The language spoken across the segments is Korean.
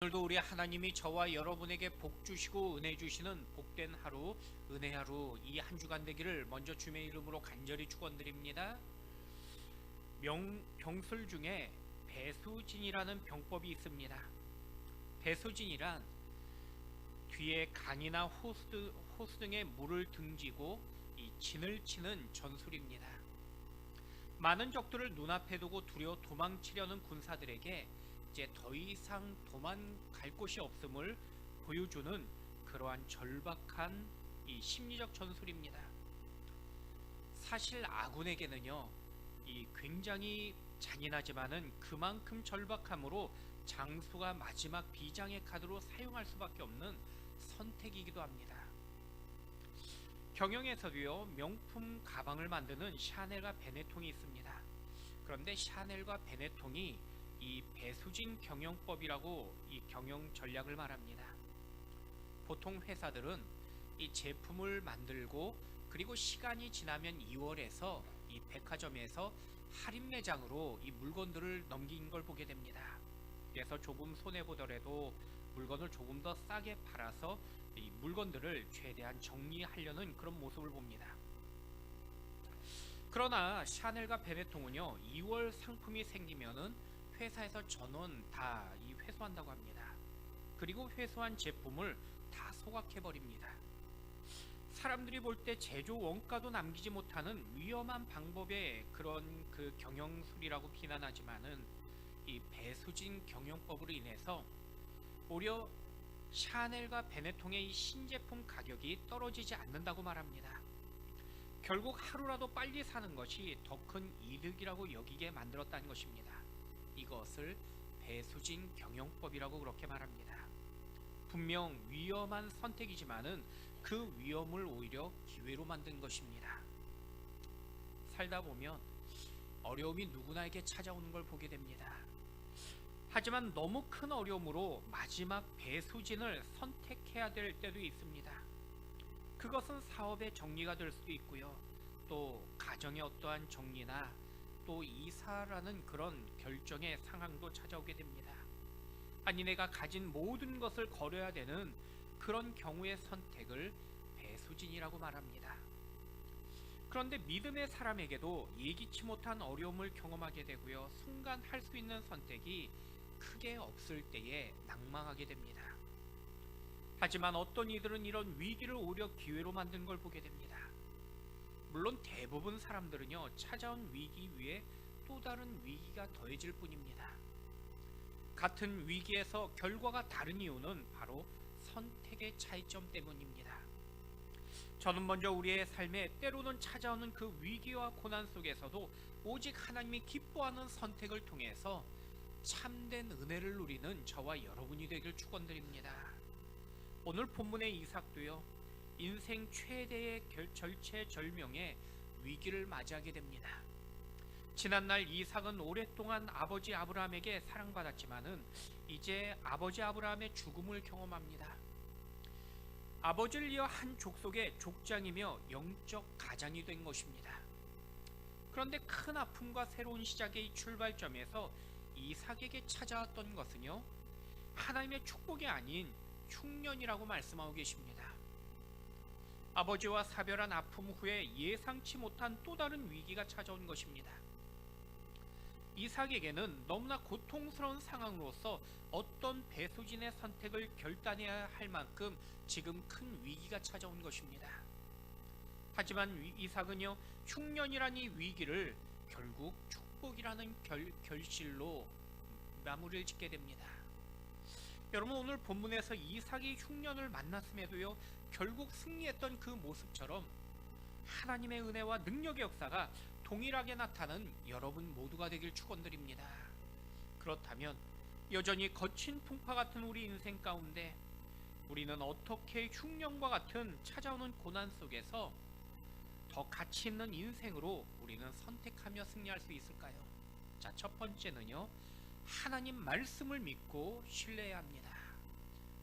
오늘도 우리 하나님이 저와 여러분에게 복 주시고 은혜 주시는 복된 하루, 은혜 하루 이 한 주간 되기를 먼저 주님의 이름으로 간절히 축원드립니다. 병술 중에 배수진이라는 병법이 있습니다. 배수진이란 뒤에 강이나 호수 등에 물을 등지고 이 진을 치는 전술입니다. 많은 적들을 눈앞에 두고 두려워 도망치려는 군사들에게 이제 더 이상 도망갈 곳이 없음을 보여주는 그러한 절박한 이 심리적 전술입니다. 사실 아군에게는요, 이 굉장히 잔인하지만은 그만큼 절박함으로 장수가 마지막 비장의 카드로 사용할 수밖에 없는 선택이기도 합니다. 경영에서도요, 명품 가방을 만드는 샤넬과 베네통이 있습니다. 그런데 샤넬과 베네통이 이 배수진 경영법이라고 이 경영 전략을 말합니다. 보통 회사들은 이 제품을 만들고 그리고 시간이 지나면 2월에서 이 백화점에서 할인 매장으로 이 물건들을 넘긴 걸 보게 됩니다. 그래서 조금 손해 보더라도 물건을 조금 더 싸게 팔아서 이 물건들을 최대한 정리하려는 그런 모습을 봅니다. 그러나 샤넬과 베네통은요, 2월 상품이 생기면은 회사에서 전원 다 회수한다고 합니다. 그리고 회수한 제품을 다 소각해 버립니다. 사람들이 볼 때 제조 원가도 남기지 못하는 위험한 방법의 그런 그 경영술이라고 비난하지만은 이 배수진 경영법으로 인해서 오히려 샤넬과 베네통의 이 신제품 가격이 떨어지지 않는다고 말합니다. 결국 하루라도 빨리 사는 것이 더 큰 이득이라고 여기게 만들었다는 것입니다. 이것을 배수진 경영법이라고 그렇게 말합니다. 분명 위험한 선택이지만은 그 위험을 오히려 기회로 만든 것입니다. 살다 보면 어려움이 누구나에게 찾아오는 걸 보게 됩니다. 하지만 너무 큰 어려움으로 마지막 배수진을 선택해야 될 때도 있습니다. 그것은 사업의 정리가 될 수도 있고요. 또 가정의 어떠한 정리나 또 이사라는 그런 결정의 상황도 찾아오게 됩니다. 아니 내가 가진 모든 것을 걸어야 되는 그런 경우의 선택을 배수진이라고 말합니다. 그런데 믿음의 사람에게도 예기치 못한 어려움을 경험하게 되고요. 순간 할 수 있는 선택이 크게 없을 때에 낭망하게 됩니다. 하지만 어떤 이들은 이런 위기를 오히려 기회로 만든 걸 보게 됩니다. 물론 대부분 사람들은요, 찾아온 위기 위에 또 다른 위기가 더해질 뿐입니다. 같은 위기에서 결과가 다른 이유는 바로 선택의 차이점 때문입니다. 저는 먼저 우리의 삶에 때로는 찾아오는 그 위기와 고난 속에서도 오직 하나님이 기뻐하는 선택을 통해서 참된 은혜를 누리는 저와 여러분이 되길 축원드립니다. 오늘 본문의 이삭도요, 인생 최대의 절체절명의 위기를 맞이하게 됩니다. 지난날 이삭은 오랫동안 아버지 아브라함에게 사랑받았지만은 이제 아버지 아브라함의 죽음을 경험합니다. 아버지를 이어 한 족속의 족장이며 영적 가장이 된 것입니다. 그런데 큰 아픔과 새로운 시작의 이 출발점에서 이삭에게 찾아왔던 것은요, 하나님의 축복이 아닌 흉년이라고 말씀하고 계십니다. 아버지와 사별한 아픔 후에 예상치 못한 또 다른 위기가 찾아온 것입니다. 이삭에게는 너무나 고통스러운 상황으로서 어떤 배수진의 선택을 결단해야 할 만큼 지금 큰 위기가 찾아온 것입니다. 하지만 이삭은요, 흉년이라는 이 위기를 결국 축복이라는 결실로 마무리를 짓게 됩니다. 여러분, 오늘 본문에서 이삭이 흉년을 만났음에도요, 결국 승리했던 그 모습처럼 하나님의 은혜와 능력의 역사가 동일하게 나타나는 여러분 모두가 되길 축원드립니다. 그렇다면 여전히 거친 풍파 같은 우리 인생 가운데 우리는 어떻게 흉년과 같은 찾아오는 고난 속에서 더 가치 있는 인생으로 우리는 선택하며 승리할 수 있을까요? 자, 첫 번째는요, 하나님 말씀을 믿고 신뢰해야 합니다.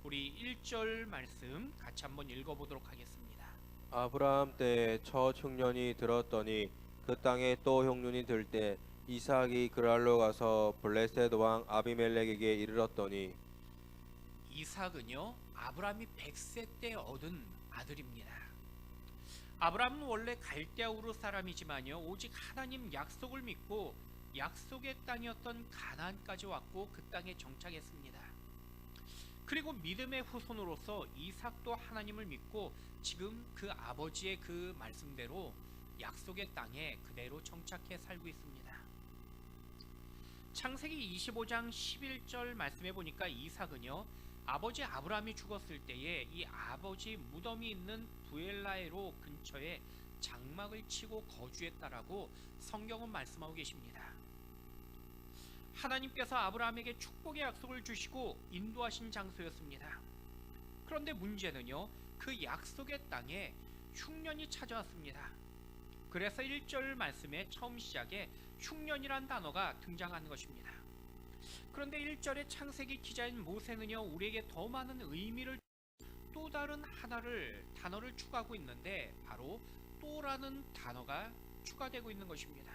우리 1절 말씀 같이 한번 읽어보도록 하겠습니다. 아브라함 때에 첫 흉년이 들었더니 그 땅에 또 흉년이 들 때 이삭이 그랄로 가서 블레셋 왕 아비멜렉에게 이르렀더니 이삭은요, 아브라함이 100세 때 얻은 아들입니다. 아브라함은 원래 갈대아 우르 사람이지만요, 오직 하나님 약속을 믿고 약속의 땅이었던 가나안까지 왔고 그 땅에 정착했습니다. 그리고 믿음의 후손으로서 이삭도 하나님을 믿고 지금 그 아버지의 그 말씀대로 약속의 땅에 그대로 정착해 살고 있습니다. 창세기 25장 11절 말씀해 보니까 이삭은요, 아버지 아브라함이 죽었을 때에 이 아버지 무덤이 있는 부엘라에로 근처에 장막을 치고 거주했다라고 성경은 말씀하고 계십니다. 하나님께서 아브라함에게 축복의 약속을 주시고 인도하신 장소였습니다. 그런데 문제는요, 그 약속의 땅에 흉년이 찾아왔습니다. 그래서 1절 말씀의 처음 시작에 흉년이란 단어가 등장하는 것입니다. 그런데 1절의 창세기 기자인 모세는요, 우리에게 더 많은 의미를 또 다른 단어를 추가하고 있는데 바로 또라는 단어가 추가되고 있는 것입니다.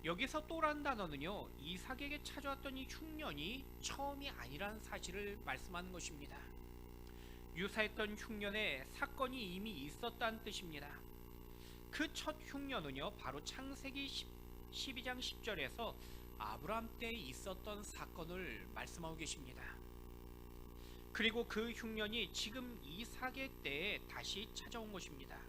여기서 또란 단어는요, 이삭에게 찾아왔던 이 흉년이 처음이 아니라는 사실을 말씀하는 것입니다. 유사했던 흉년에 사건이 이미 있었다는 뜻입니다. 그 첫 흉년은요, 바로 창세기 12장 10절에서 아브라함 때 있었던 사건을 말씀하고 계십니다. 그리고 그 흉년이 지금 이삭의 때에 다시 찾아온 것입니다.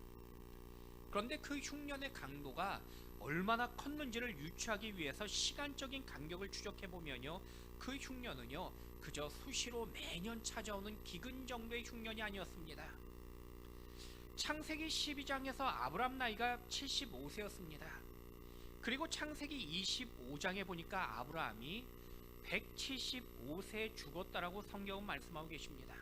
그런데 그 흉년의 강도가 얼마나 컸는지를 유추하기 위해서 시간적인 간격을 추적해 보면요, 그 흉년은요, 그저 수시로 매년 찾아오는 기근 정도의 흉년이 아니었습니다. 창세기 12장에서 아브라함 나이가 75세였습니다. 그리고 창세기 25장에 보니까 아브라함이 175세에 죽었다라고 성경은 말씀하고 계십니다.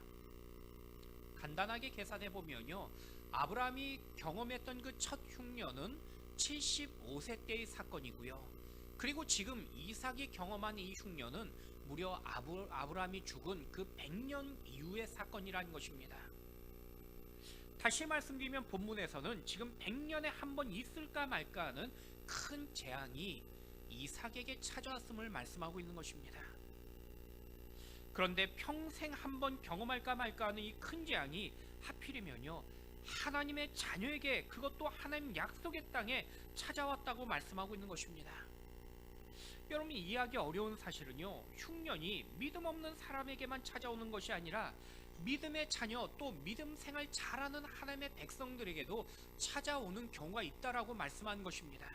간단하게 계산해 보면요, 아브라함이 경험했던 그 첫 흉년은 75세 때의 사건이고요. 그리고 지금 이삭이 경험한 이 흉년은 무려 아브라함이 죽은 그 100년 이후의 사건이라는 것입니다. 다시 말씀드리면 본문에서는 지금 100년에 한 번 있을까 말까 하는 큰 재앙이 이삭에게 찾아왔음을 말씀하고 있는 것입니다. 그런데 평생 한 번 경험할까 말까 하는 이 큰 재앙이 하필이면요, 하나님의 자녀에게, 그것도 하나님 약속의 땅에 찾아왔다고 말씀하고 있는 것입니다. 여러분, 이해하기 어려운 사실은요, 흉년이 믿음 없는 사람에게만 찾아오는 것이 아니라 믿음의 자녀, 또 믿음 생활 잘하는 하나님의 백성들에게도 찾아오는 경우가 있다라고 말씀한 것입니다.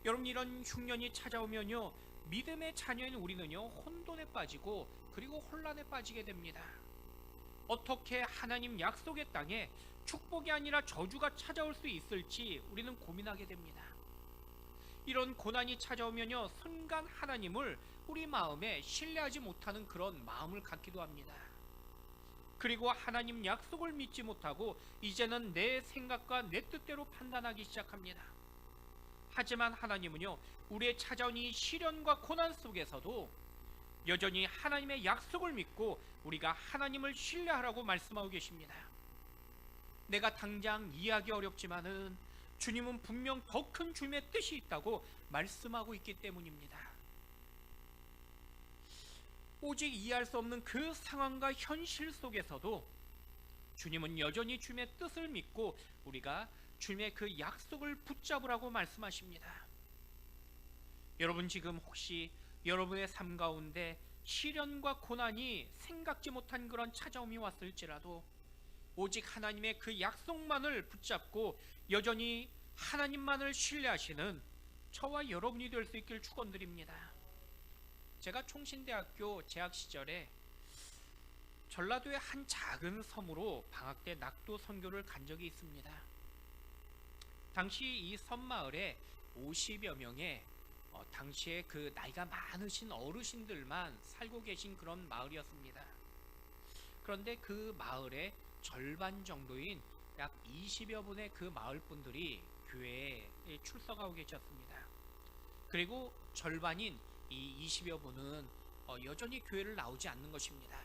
여러분, 이런 흉년이 찾아오면요, 믿음의 자녀인 우리는요, 혼돈에 빠지고 그리고 혼란에 빠지게 됩니다. 어떻게 하나님 약속의 땅에 축복이 아니라 저주가 찾아올 수 있을지 우리는 고민하게 됩니다. 이런 고난이 찾아오면요, 순간 하나님을 우리 마음에 신뢰하지 못하는 그런 마음을 갖기도 합니다. 그리고 하나님 약속을 믿지 못하고 이제는 내 생각과 내 뜻대로 판단하기 시작합니다. 하지만 하나님은요, 우리의 찾아온 이 시련과 고난 속에서도 여전히 하나님의 약속을 믿고 우리가 하나님을 신뢰하라고 말씀하고 계십니다. 내가 당장 이해하기 어렵지만은 주님은 분명 더 큰 주님의 뜻이 있다고 말씀하고 있기 때문입니다. 오직 이해할 수 없는 그 상황과 현실 속에서도 주님은 여전히 주님의 뜻을 믿고 우리가 주님의 그 약속을 붙잡으라고 말씀하십니다. 여러분, 지금 혹시 여러분의 삶 가운데 시련과 고난이 생각지 못한 그런 찾아옴이 왔을지라도 오직 하나님의 그 약속만을 붙잡고 여전히 하나님만을 신뢰하시는 저와 여러분이 될 수 있길 축원드립니다. 제가 총신대학교 재학 시절에 전라도의 한 작은 섬으로 방학 때 낙도 선교를 간 적이 있습니다. 당시 이 섬마을에 50여 명의 당시에 그 나이가 많으신 어르신들만 살고 계신 그런 마을이었습니다. 그런데 그 마을의 절반 정도인 약 20여 분의 그 마을 분들이 교회에 출석하고 계셨습니다. 그리고 절반인 이 20여 분은 여전히 교회를 나오지 않는 것입니다.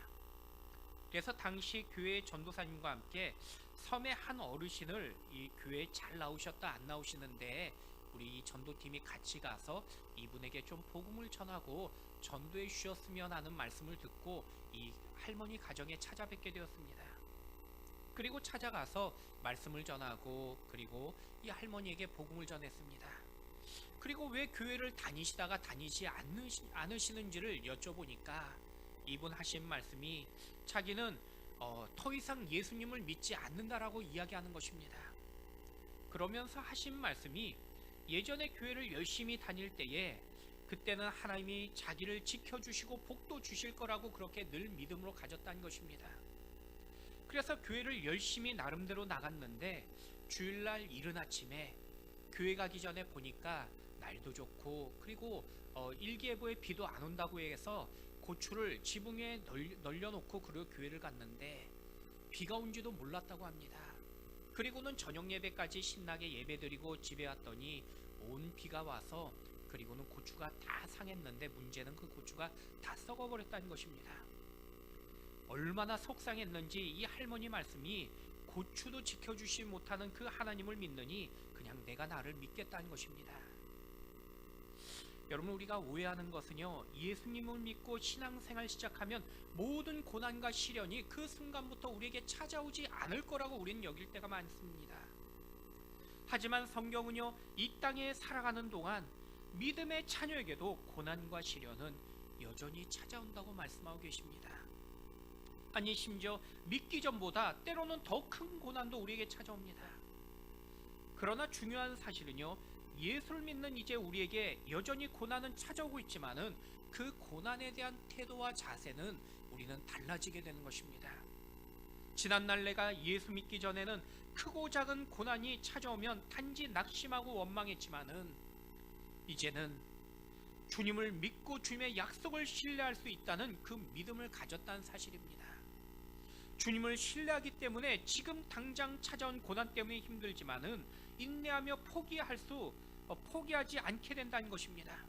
그래서 당시 교회 전도사님과 함께 섬의 한 어르신을 이 교회에 잘 나오셨다 안 나오시는데 우리 전도팀이 같이 가서 이분에게 좀 복음을 전하고 전도해 주셨으면 하는 말씀을 듣고 이 할머니 가정에 찾아뵙게 되었습니다. 그리고 찾아가서 말씀을 전하고 그리고 이 할머니에게 복음을 전했습니다. 그리고 왜 교회를 다니시다가 다니지 않으시는지를 여쭤보니까 이분 하신 말씀이 자기는 더 이상 예수님을 믿지 않는다라고 이야기하는 것입니다. 그러면서 하신 말씀이 예전에 교회를 열심히 다닐 때에 그때는 하나님이 자기를 지켜주시고 복도 주실 거라고 그렇게 늘 믿음으로 가졌다는 것입니다. 그래서 교회를 열심히 나름대로 나갔는데 주일날 이른 아침에 교회 가기 전에 보니까 날도 좋고 그리고 일기예보에 비도 안 온다고 해서 고추를 지붕 위에 널려놓고 그리고 교회를 갔는데 비가 온지도 몰랐다고 합니다. 그리고는 저녁 예배까지 신나게 예배드리고 집에 왔더니 온 비가 와서 그리고는 고추가 다 상했는데 문제는 그 고추가 다 썩어버렸다는 것입니다. 얼마나 속상했는지 이 할머니 말씀이 고추도 지켜주시 못하는 그 하나님을 믿느니 그냥 내가 나를 믿겠다는 것입니다. 여러분, 우리가 오해하는 것은요, 예수님을 믿고 신앙생활 시작하면 모든 고난과 시련이 그 순간부터 우리에게 찾아오지 않을 거라고 우리는 여길 때가 많습니다. 하지만 성경은요, 이 땅에 살아가는 동안 믿음의 자녀에게도 고난과 시련은 여전히 찾아온다고 말씀하고 계십니다. 아니, 심지어 믿기 전보다 때로는 더 큰 고난도 우리에게 찾아옵니다. 그러나 중요한 사실은요, 예수를 믿는 이제 우리에게 여전히 고난은 찾아오고 있지만은 그 고난에 대한 태도와 자세는 우리는 달라지게 되는 것입니다. 지난날 내가 예수 믿기 전에는 크고 작은 고난이 찾아오면 단지 낙심하고 원망했지만은 이제는 주님을 믿고 주님의 약속을 신뢰할 수 있다는 그 믿음을 가졌다는 사실입니다. 주님을 신뢰하기 때문에 지금 당장 찾아온 고난 때문에 힘들지만은 인내하며 포기하지 않게 된다는 것입니다.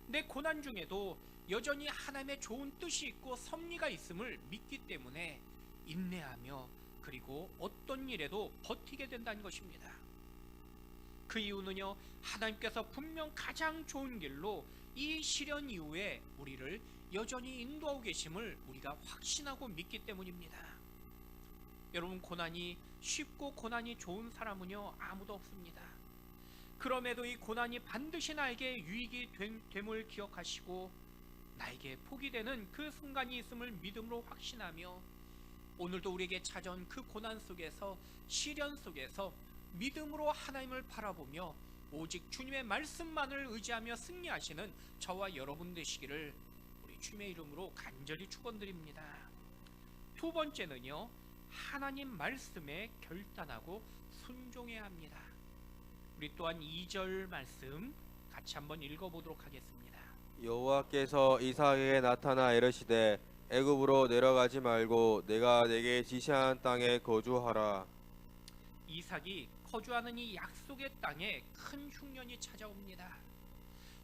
내 고난 중에도 여전히 하나님의 좋은 뜻이 있고 섭리가 있음을 믿기 때문에 인내하며 그리고 어떤 일에도 버티게 된다는 것입니다. 그 이유는요, 하나님께서 분명 가장 좋은 길로 이 시련 이후에 우리를 여전히 인도하고 계심을 우리가 확신하고 믿기 때문입니다. 여러분, 고난이 쉽고 고난이 좋은 사람은요 아무도 없습니다. 그럼에도 이 고난이 반드시 나에게 유익이 됨을 기억하시고 나에게 복이 되는 그 순간이 있음을 믿음으로 확신하며 오늘도 우리에게 찾아온 그 고난 속에서 시련 속에서 믿음으로 하나님을 바라보며 오직 주님의 말씀만을 의지하며 승리하시는 저와 여러분 되시기를 우리 주님의 이름으로 간절히 축원드립니다. 두 번째는요, 하나님 말씀에 결단하고 순종해야 합니다. 우리 또한 2절 말씀 같이 한번 읽어보도록 하겠습니다. 여호와께서 이삭에게 나타나 이르시되 애굽으로 내려가지 말고 내가 내게 지시한 땅에 거주하라. 이삭이 거주하는 이 약속의 땅에 큰 흉년이 찾아옵니다.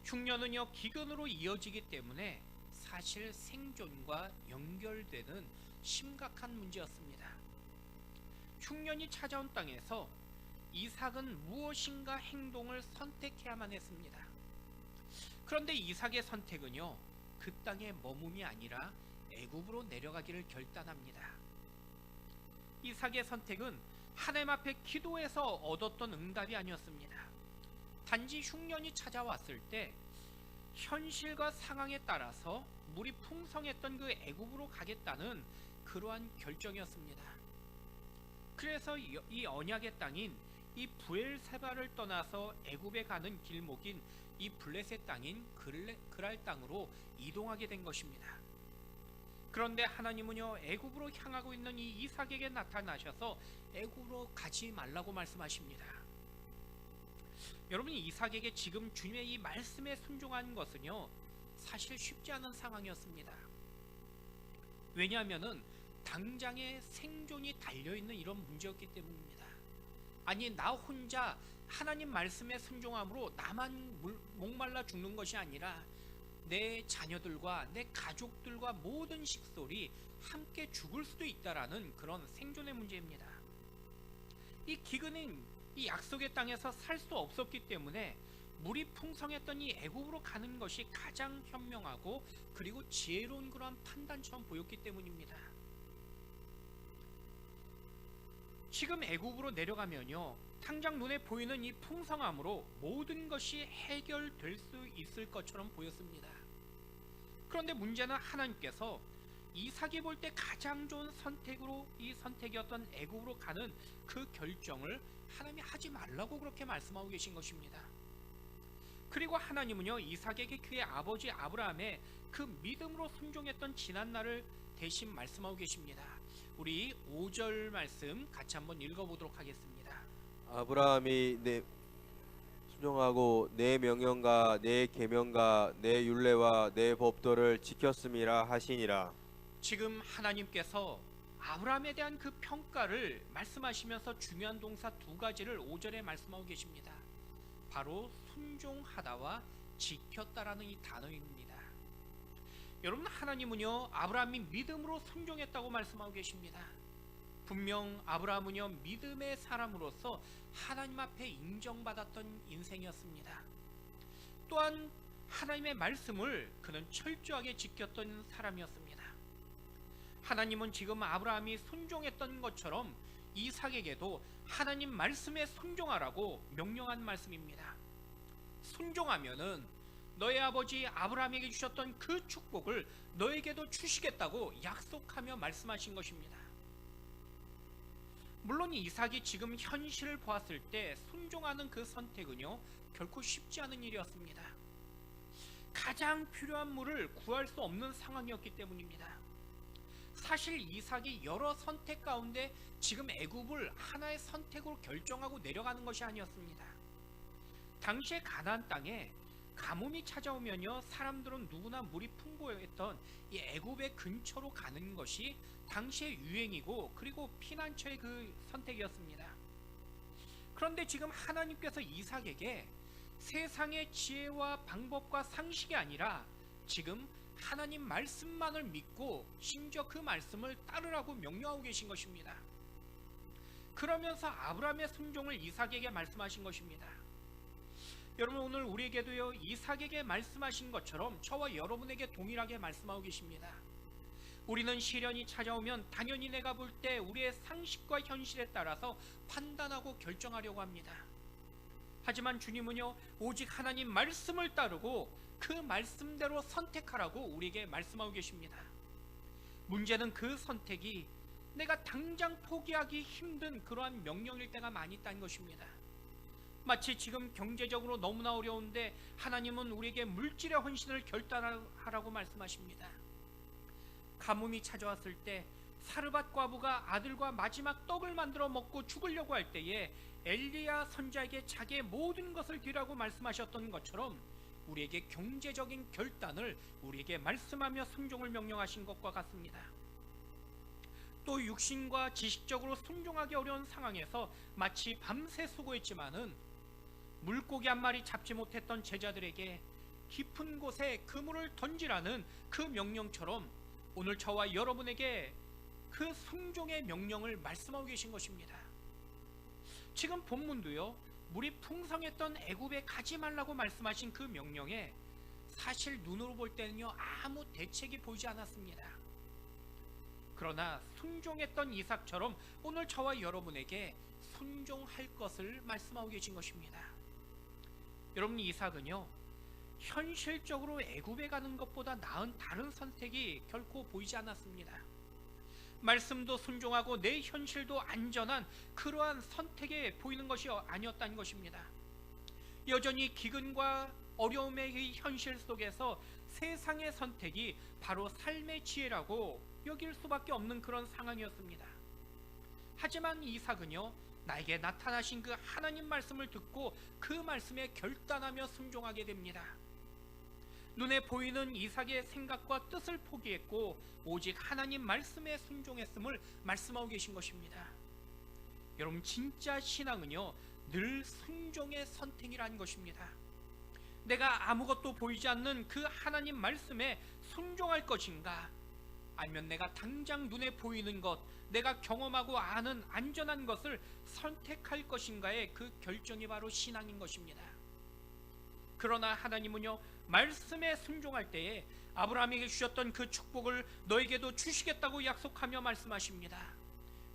흉년은요 기근으로 이어지기 때문에 사실 생존과 연결되는 심각한 문제였습니다. 흉년이 찾아온 땅에서 이삭은 무엇인가 행동을 선택해야만 했습니다. 그런데 이삭의 선택은요, 그 땅에 머뭄이 아니라 애굽으로 내려가기를 결단합니다. 이삭의 선택은 하나님 앞에 기도해서 얻었던 응답이 아니었습니다. 단지 흉년이 찾아왔을 때 현실과 상황에 따라서 물이 풍성했던 그 애굽으로 가겠다는 그러한 결정이었습니다. 그래서 이 언약의 땅인 이 브엘세바를 떠나서 애굽에 가는 길목인 이 블레셋 땅인 그랄 땅으로 이동하게 된 것입니다. 그런데 하나님은요 애굽으로 향하고 있는 이 이삭에게 나타나셔서 애굽으로 가지 말라고 말씀하십니다. 여러분, 이삭에게 지금 주님의 이 말씀에 순종하는 것은요 사실 쉽지 않은 상황이었습니다. 왜냐하면은 당장의 생존이 달려있는 이런 문제였기 때문입니다. 아니, 나 혼자 하나님 말씀에 순종함으로 나만 목말라 죽는 것이 아니라 내 자녀들과 내 가족들과 모든 식솔이 함께 죽을 수도 있다라는 그런 생존의 문제입니다. 이 기근인 이 약속의 땅에서 살 수 없었기 때문에 물이 풍성했던 이 애굽으로 가는 것이 가장 현명하고 그리고 지혜로운 그러한 판단처럼 보였기 때문입니다. 지금 애굽으로 내려가면요, 당장 눈에 보이는 이 풍성함으로 모든 것이 해결될 수 있을 것처럼 보였습니다. 그런데 문제는 하나님께서 이삭이 볼 때 가장 좋은 선택으로 이 선택이었던 애굽으로 가는 그 결정을 하나님이 하지 말라고 그렇게 말씀하고 계신 것입니다. 그리고 하나님은요, 이삭에게 그의 아버지 아브라함의 그 믿음으로 순종했던 지난 날을 대신 말씀하고 계십니다. 우리 5절 말씀 같이 한번 읽어보도록 하겠습니다. 아브라함이 내 순종하고 내 명령과 내 계명과 내 율례와 내 법도를 지켰음이라 하시니라. 지금 하나님께서 아브라함에 대한 그 평가를 말씀하시면서 중요한 동사 두 가지를 5절에 말씀하고 계십니다. 바로 순종하다와 지켰다라는 이 단어입니다. 여러분, 하나님은요, 아브라함이 믿음으로 순종했다고 말씀하고 계십니다. 분명 아브라함은요, 믿음의 사람으로서 하나님 앞에 인정받았던 인생이었습니다. 또한 하나님의 말씀을 그는 철저하게 지켰던 사람이었습니다. 하나님은 지금 아브라함이 순종했던 것처럼 이삭에게도 하나님 말씀에 순종하라고 명령한 말씀입니다. 순종하면은 너의 아버지 아브라함에게 주셨던 그 축복을 너에게도 주시겠다고 약속하며 말씀하신 것입니다. 물론 이삭이 지금 현실을 보았을 때 순종하는 그 선택은요, 결코 쉽지 않은 일이었습니다. 가장 필요한 물을 구할 수 없는 상황이었기 때문입니다. 사실 이삭이 여러 선택 가운데 지금 애굽을 하나의 선택으로 결정하고 내려가는 것이 아니었습니다. 당시에 가나안 땅에 가뭄이 찾아오면요, 사람들은 누구나 물이 풍부했던 이 애굽의 근처로 가는 것이 당시의 유행이고 그리고 피난처의 그 선택이었습니다. 그런데 지금 하나님께서 이삭에게 세상의 지혜와 방법과 상식이 아니라 지금 하나님 말씀만을 믿고 심지어 그 말씀을 따르라고 명령하고 계신 것입니다. 그러면서 아브라함의 순종을 이삭에게 말씀하신 것입니다. 여러분, 오늘 우리에게도요, 이삭에게 말씀하신 것처럼 저와 여러분에게 동일하게 말씀하고 계십니다. 우리는 시련이 찾아오면 당연히 내가 볼 때 우리의 상식과 현실에 따라서 판단하고 결정하려고 합니다. 하지만 주님은요, 오직 하나님 말씀을 따르고 그 말씀대로 선택하라고 우리에게 말씀하고 계십니다. 문제는 그 선택이 내가 당장 포기하기 힘든 그러한 명령일 때가 많이 있다는 것입니다. 마치 지금 경제적으로 너무나 어려운데 하나님은 우리에게 물질의 헌신을 결단하라고 말씀하십니다. 가뭄이 찾아왔을 때 사르밧 과부가 아들과 마지막 떡을 만들어 먹고 죽으려고 할 때에 엘리야 선지자에게 자기의 모든 것을 드리라고 말씀하셨던 것처럼 우리에게 경제적인 결단을 우리에게 말씀하며 순종을 명령하신 것과 같습니다. 또 육신과 지식적으로 순종하기 어려운 상황에서 마치 밤새 수고했지만은 물고기 한 마리 잡지 못했던 제자들에게 깊은 곳에 그물을 던지라는 그 명령처럼 오늘 저와 여러분에게 그 순종의 명령을 말씀하고 계신 것입니다. 지금 본문도요, 물이 풍성했던 애굽에 가지 말라고 말씀하신 그 명령에 사실 눈으로 볼 때는요, 아무 대책이 보이지 않았습니다. 그러나 순종했던 이삭처럼 오늘 저와 여러분에게 순종할 것을 말씀하고 계신 것입니다. 여러분, 이삭은요, 현실적으로 애굽에 가는 것보다 나은 다른 선택이 결코 보이지 않았습니다. 말씀도 순종하고 내 현실도 안전한 그러한 선택에 보이는 것이 아니었다는 것입니다. 여전히 기근과 어려움의 현실 속에서 세상의 선택이 바로 삶의 지혜라고 여길 수밖에 없는 그런 상황이었습니다. 하지만 이삭은요, 나에게 나타나신 그 하나님 말씀을 듣고 그 말씀에 결단하며 순종하게 됩니다. 눈에 보이는 이삭의 생각과 뜻을 포기했고 오직 하나님 말씀에 순종했음을 말씀하고 계신 것입니다. 여러분, 진짜 신앙은요, 늘 순종의 선택이라는 것입니다. 내가 아무것도 보이지 않는 그 하나님 말씀에 순종할 것인가, 아니면 내가 당장 눈에 보이는 것, 내가 경험하고 아는 안전한 것을 선택할 것인가의 그 결정이 바로 신앙인 것입니다. 그러나 하나님은요, 말씀에 순종할 때에 아브라함에게 주셨던 그 축복을 너에게도 주시겠다고 약속하며 말씀하십니다.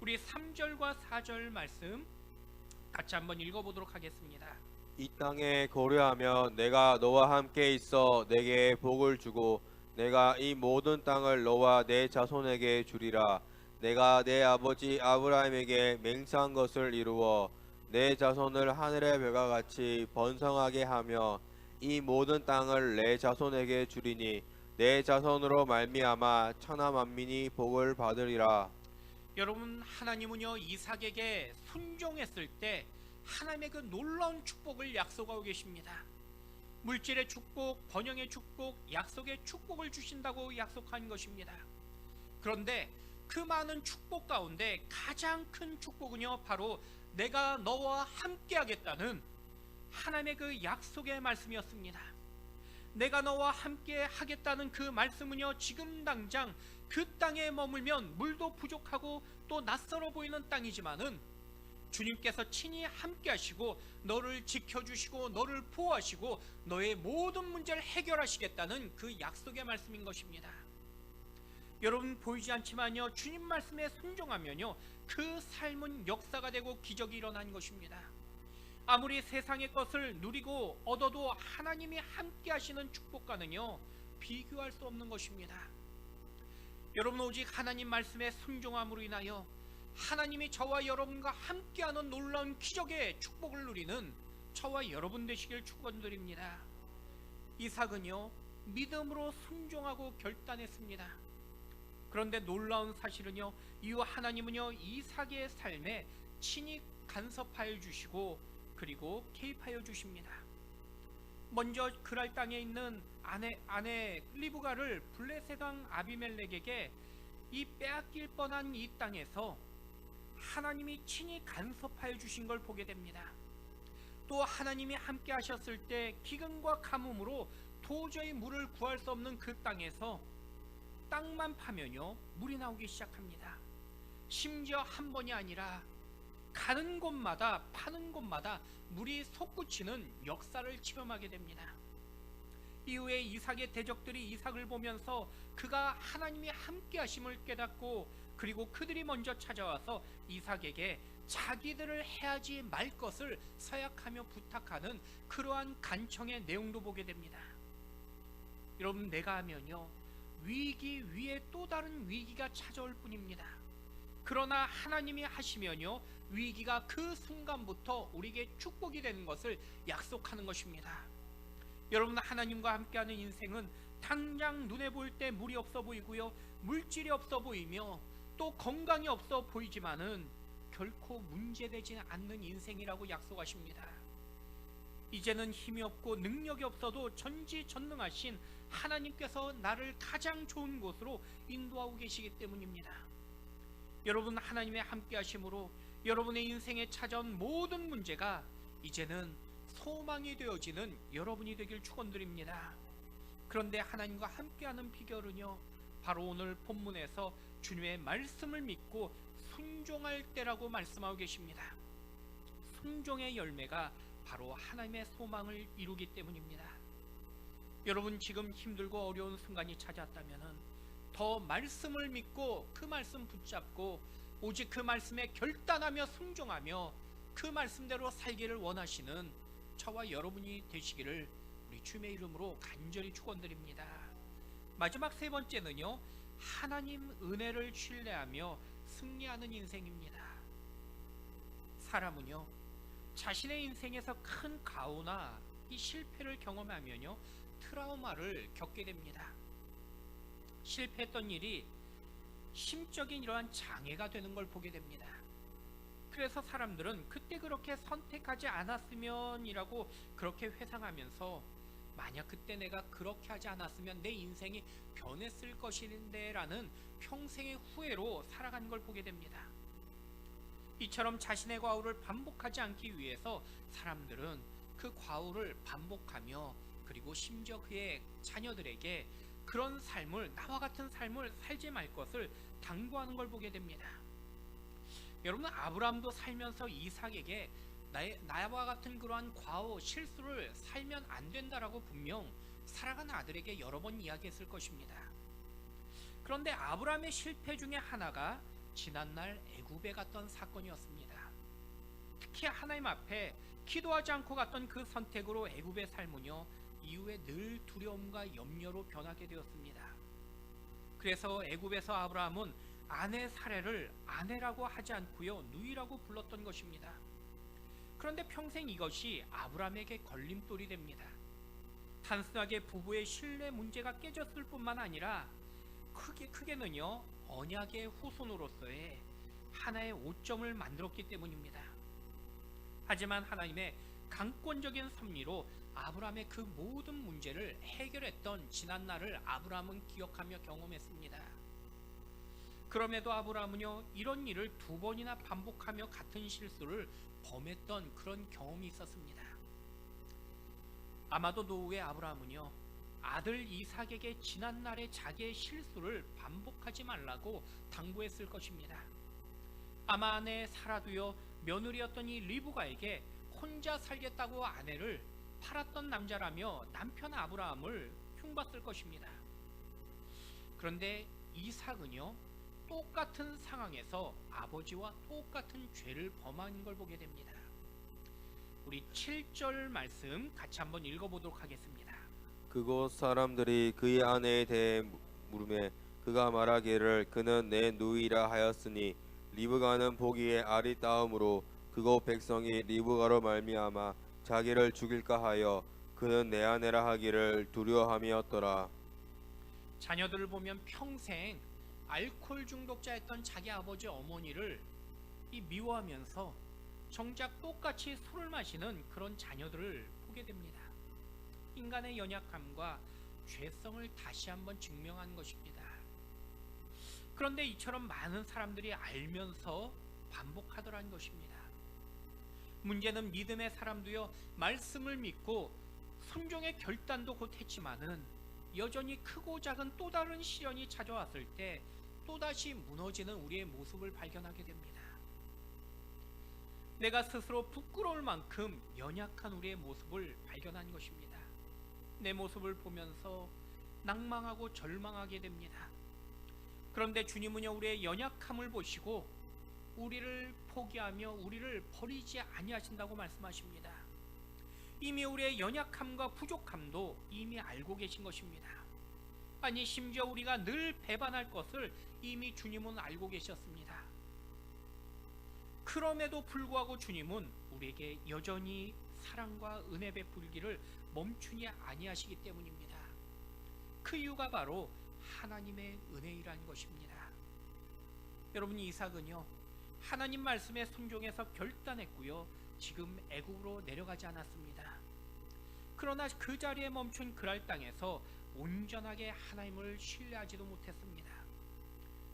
우리 3절과 4절 말씀 같이 한번 읽어보도록 하겠습니다. 이 땅에 고려하며 내가 너와 함께 있어 내게 복을 주고 내가 이 모든 땅을 너와 내 자손에게 주리라. 내가 내 아버지 아브라함에게 맹세한 것을 이루어 내 자손을 하늘의 별과 같이 번성하게 하며 이 모든 땅을 내 자손에게 주리니 내 자손으로 말미암아 천하 만민이 복을 받으리라. 여러분, 하나님은요, 이삭에게 순종했을 때 하나님의 그 놀라운 축복을 약속하고 계십니다. 물질의 축복, 번영의 축복, 약속의 축복을 주신다고 약속한 것입니다. 그런데 그 많은 축복 가운데 가장 큰 축복은요, 바로 내가 너와 함께 하겠다는 하나님의 그 약속의 말씀이었습니다. 내가 너와 함께 하겠다는 그 말씀은요, 지금 당장 그 땅에 머물면 물도 부족하고 또 낯설어 보이는 땅이지만은 주님께서 친히 함께 하시고 너를 지켜주시고 너를 보호하시고 너의 모든 문제를 해결하시겠다는 그 약속의 말씀인 것입니다. 여러분, 보이지 않지만요, 주님 말씀에 순종하면요, 그 삶은 역사가 되고 기적이 일어난 것입니다. 아무리 세상의 것을 누리고 얻어도 하나님이 함께 하시는 축복과는요, 비교할 수 없는 것입니다. 여러분, 오직 하나님 말씀에 순종함으로 인하여 하나님이 저와 여러분과 함께하는 놀라운 기적의 축복을 누리는 저와 여러분 되시길 축원드립니다. 이삭은요, 믿음으로 순종하고 결단했습니다. 그런데 놀라운 사실은요, 이후 하나님은요, 이삭의 삶에 친히 간섭하여 주시고 그리고 개입하여 주십니다. 먼저 그랄 땅에 있는 아내 리브가를 블레셋 왕 아비멜렉에게 이 빼앗길 뻔한 이 땅에서 하나님이 친히 간섭하여 주신 걸 보게 됩니다. 또 하나님이 함께 하셨을 때 기근과 가뭄으로 도저히 물을 구할 수 없는 그 땅에서 땅만 파면요, 물이 나오기 시작합니다. 심지어 한 번이 아니라 가는 곳마다 파는 곳마다 물이 솟구치는 역사를 체험하게 됩니다. 이후에 이삭의 대적들이 이삭을 보면서 그가 하나님이 함께 하심을 깨닫고 그리고 그들이 먼저 찾아와서 이삭에게 자기들을 해하지 말 것을 서약하며 부탁하는 그러한 간청의 내용도 보게 됩니다. 여러분, 내가 하면요, 위기 위에 또 다른 위기가 찾아올 뿐입니다. 그러나 하나님이 하시면요, 위기가 그 순간부터 우리에게 축복이 되는 것을 약속하는 것입니다. 여러분, 하나님과 함께하는 인생은 당장 눈에 보일 때 물이 없어 보이고요, 물질이 없어 보이며 또 건강이 없어 보이지만은 결코 문제되지 않는 인생이라고 약속하십니다. 이제는 힘이 없고 능력이 없어도 전지전능하신 하나님께서 나를 가장 좋은 곳으로 인도하고 계시기 때문입니다. 여러분, 하나님의 함께 하심으로 여러분의 인생에 찾아온 모든 문제가 이제는 소망이 되어지는 여러분이 되길 축원드립니다. 그런데 하나님과 함께하는 비결은요, 바로 오늘 본문에서 주님의 말씀을 믿고 순종할 때라고 말씀하고 계십니다. 순종의 열매가 바로 하나님의 소망을 이루기 때문입니다. 여러분, 지금 힘들고 어려운 순간이 찾아왔다면 더 말씀을 믿고 그 말씀 붙잡고 오직 그 말씀에 결단하며 순종하며 그 말씀대로 살기를 원하시는 저와 여러분이 되시기를 우리 주님의 이름으로 간절히 축원드립니다. 마지막 세 번째는요, 하나님 은혜를 신뢰하며 승리하는 인생입니다. 사람은요, 자신의 인생에서 큰 가오나 이 실패를 경험하면요, 트라우마를 겪게 됩니다. 실패했던 일이 심적인 이러한 장애가 되는 걸 보게 됩니다. 그래서 사람들은 그때 그렇게 선택하지 않았으면이라고 그렇게 회상하면서 만약 그때 내가 그렇게 하지 않았으면 내 인생이 변했을 것인데 라는 평생의 후회로 살아가는 걸 보게 됩니다. 이처럼 자신의 과오를 반복하지 않기 위해서 사람들은 그 과오를 반복하며 그리고 심지어 그의 자녀들에게 그런 삶을, 나와 같은 삶을 살지 말 것을 당부하는 걸 보게 됩니다. 여러분, 아브라함도 살면서 이삭에게 나와 같은 그러한 과오, 실수를 살면 안 된다라고 분명 살아간 아들에게 여러 번 이야기했을 것입니다. 그런데 아브라함의 실패 중에 하나가 지난날 애굽에 갔던 사건이었습니다. 특히 하나님 앞에 기도하지 않고 갔던 그 선택으로 애굽의 삶은요, 이후에 늘 두려움과 염려로 변하게 되었습니다. 그래서 애굽에서 아브라함은 아내 사례를 아내라고 하지 않고요, 누이라고 불렀던 것입니다. 그런데 평생 이것이 아브라함에게 걸림돌이 됩니다. 단순하게 부부의 신뢰 문제가 깨졌을 뿐만 아니라 크게는요, 언약의 후손으로서의 하나의 오점을 만들었기 때문입니다. 하지만 하나님의 강권적인 섭리로 아브라함의 그 모든 문제를 해결했던 지난날을 아브라함은 기억하며 경험했습니다. 그럼에도 아브라함은요, 이런 일을 2번이나 반복하며 같은 실수를 범했던 그런 경험이 있었습니다. 아마도 노후의 아브라함은요, 아들 이삭에게 지난날의 자기의 실수를 반복하지 말라고 당부했을 것입니다. 아마 아내 사라도요, 며느리였던 이 리브가에게 혼자 살겠다고 아내를 팔았던 남자라며 남편 아브라함을 흉봤을 것입니다. 그런데 이삭은요, 똑같은 상황에서 아버지와 똑같은 죄를 범한 걸 보게 됩니다. 우리 7절 말씀 같이 한번 읽어보도록 하겠습니다. 그곳 사람들이 그의 아내에 대해 물음에 그가 말하기를 그는 내 누이라 하였으니 리브가는 보기에 아리따움으로 그곳 백성이 리브가로 말미암아 자기를 죽일까 하여 그는 내 아내라 하기를 두려워함이었더라. 자녀들을 보면 평생 알코올 중독자였던 자기 아버지 어머니를 미워하면서 정작 똑같이 술을 마시는 그런 자녀들을 보게 됩니다. 인간의 연약함과 죄성을 다시 한번 증명한 것입니다. 그런데 이처럼 많은 사람들이 알면서 반복하더라는 것입니다. 문제는 믿음의 사람도요, 말씀을 믿고 순종의 결단도 곧 했지만은 여전히 크고 작은 또 다른 시련이 찾아왔을 때 또다시 무너지는 우리의 모습을 발견하게 됩니다. 내가 스스로 부끄러울 만큼 연약한 우리의 모습을 발견한 것입니다. 내 모습을 보면서 낭망하고 절망하게 됩니다. 그런데 주님은요, 우리의 연약함을 보시고 우리를 포기하며 우리를 버리지 아니하신다고 말씀하십니다. 이미 우리의 연약함과 부족함도 이미 알고 계신 것입니다. 아니, 심지어 우리가 늘 배반할 것을 이미 주님은 알고 계셨습니다. 그럼에도 불구하고 주님은 우리에게 여전히 사랑과 은혜 베풀기를 멈추지 아니하시기 때문입니다. 그 이유가 바로 하나님의 은혜이라는 것입니다. 여러분, 이삭은요, 하나님 말씀에 순종해서 결단했고요, 지금 애국으로 내려가지 않았습니다. 그러나 그 자리에 멈춘 그랄 땅에서 온전하게 하나님을 신뢰하지도 못했습니다.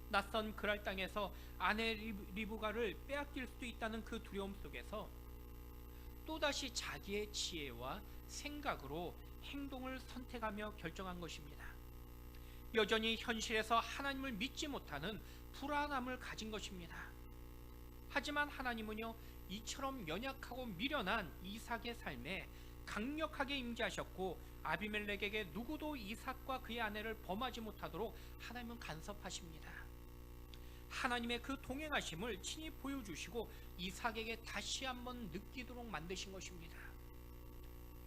낯선 그랄 땅에서 아내 리브가를 빼앗길 수도 있다는 그 두려움 속에서 또다시 자기의 지혜와 생각으로 행동을 선택하며 결정한 것입니다. 여전히 현실에서 하나님을 믿지 못하는 불안함을 가진 것입니다. 하지만 하나님은요, 이처럼 연약하고 미련한 이삭의 삶에 강력하게 임재하셨고 아비멜렉에게 누구도 이삭과 그의 아내를 범하지 못하도록 하나님은 간섭하십니다. 하나님의 그 동행하심을 친히 보여주시고 이삭에게 다시 한번 느끼도록 만드신 것입니다.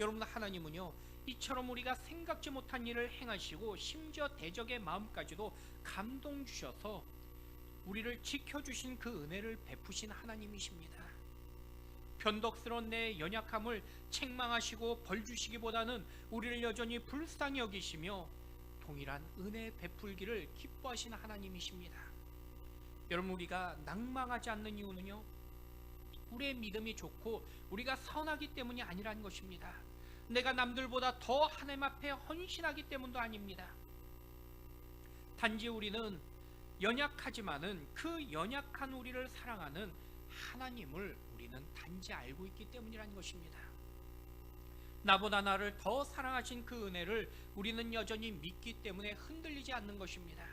여러분, 하나님은요, 이처럼 우리가 생각지 못한 일을 행하시고 심지어 대적의 마음까지도 감동 주셔서 우리를 지켜주신 그 은혜를 베푸신 하나님이십니다. 변덕스러운 내 연약함을 책망하시고 벌 주시기보다는 우리를 여전히 불쌍히 여기시며 동일한 은혜 베풀기를 기뻐하신 하나님이십니다. 여러분, 우리가 낭망하지 않는 이유는요, 우리의 믿음이 좋고 우리가 선하기 때문이 아니라는 것입니다. 내가 남들보다 더 하나님 앞에 헌신하기 때문도 아닙니다. 단지 우리는 연약하지만은 그 연약한 우리를 사랑하는 하나님을 우리는 단지 알고 있기 때문이라는 것입니다. 나보다 나를 더 사랑하신 그 은혜를 우리는 여전히 믿기 때문에 흔들리지 않는 것입니다.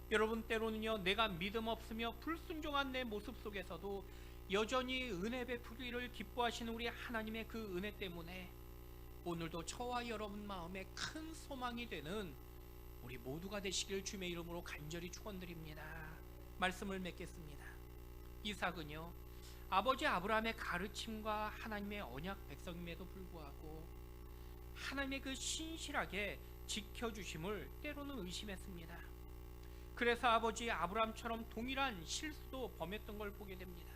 여러분, 때로는요, 내가 믿음 없으며 불순종한 내 모습 속에서도 여전히 은혜 베푸기를 기뻐하시는 우리 하나님의 그 은혜 때문에 오늘도 저와 여러분 마음에 큰 소망이 되는 우리 모두가 되시길 주님의 이름으로 간절히 축원드립니다. 말씀을 맺겠습니다. 이삭은요, 아버지 아브라함의 가르침과 하나님의 언약 백성임에도 불구하고 하나님의 그 신실하게 지켜주심을 때로는 의심했습니다. 그래서 아버지 아브라함처럼 동일한 실수도 범했던 걸 보게 됩니다.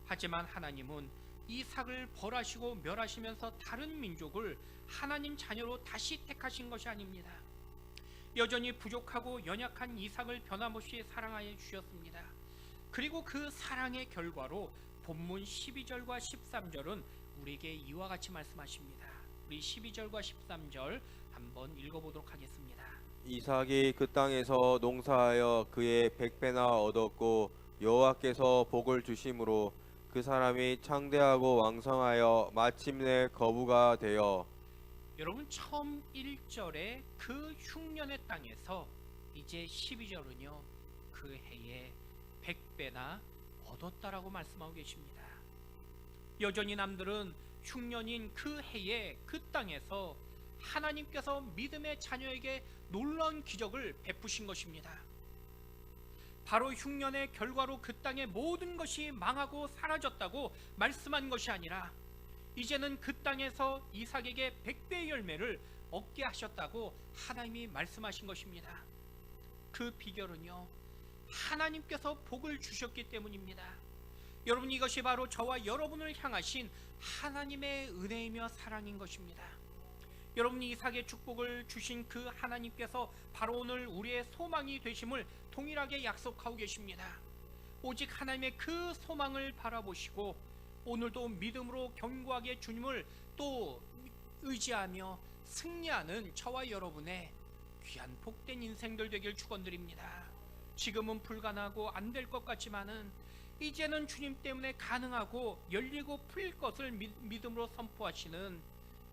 하지만 하나님은 이삭을 벌하시고 멸하시면서 다른 민족을 하나님 자녀로 다시 택하신 것이 아닙니다. 여전히 부족하고 연약한 이삭을 변함없이 사랑하여 주셨습니다. 그리고 그 사랑의 결과로 본문 12절과 13절은 우리에게 이와 같이 말씀하십니다. 우리 12절과 13절 한번 읽어보도록 하겠습니다. 이삭이 그 땅에서 농사하여 그의 100배나 얻었고 여호와께서 복을 주심으로 그 사람이 창대하고 왕성하여 마침내 거부가 되어. 여러분, 처음 1절에 그 흉년의 땅에서 이제 12절은요, 그 해에 100배나 얻었다라고 말씀하고 계십니다. 여전히 남들은 흉년인 그 해에 그 땅에서 하나님께서 믿음의 자녀에게 놀라운 기적을 베푸신 것입니다. 바로 흉년의 결과로 그 땅의 모든 것이 망하고 사라졌다고 말씀한 것이 아니라 이제는 그 땅에서 이삭에게 100배의 열매를 얻게 하셨다고 하나님이 말씀하신 것입니다. 그 비결은요, 하나님께서 복을 주셨기 때문입니다. 여러분, 이것이 바로 저와 여러분을 향하신 하나님의 은혜이며 사랑인 것입니다. 여러분이 이삭의 축복을 주신 그 하나님께서 바로 오늘 우리의 소망이 되심을 동일하게 약속하고 계십니다. 오직 하나님의 그 소망을 바라보시고 오늘도 믿음으로 견고하게 주님을 또 의지하며 승리하는 저와 여러분의 귀한 복된 인생들 되길 축원드립니다. 지금은 불가능하고 안 될 것 같지만은 이제는 주님 때문에 가능하고 열리고 풀릴 것을 믿음으로 선포하시는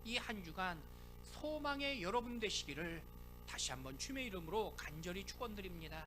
이 한 주간 소망의 여러분 되시기를 다시 한번 주님의 이름으로 간절히 축원드립니다.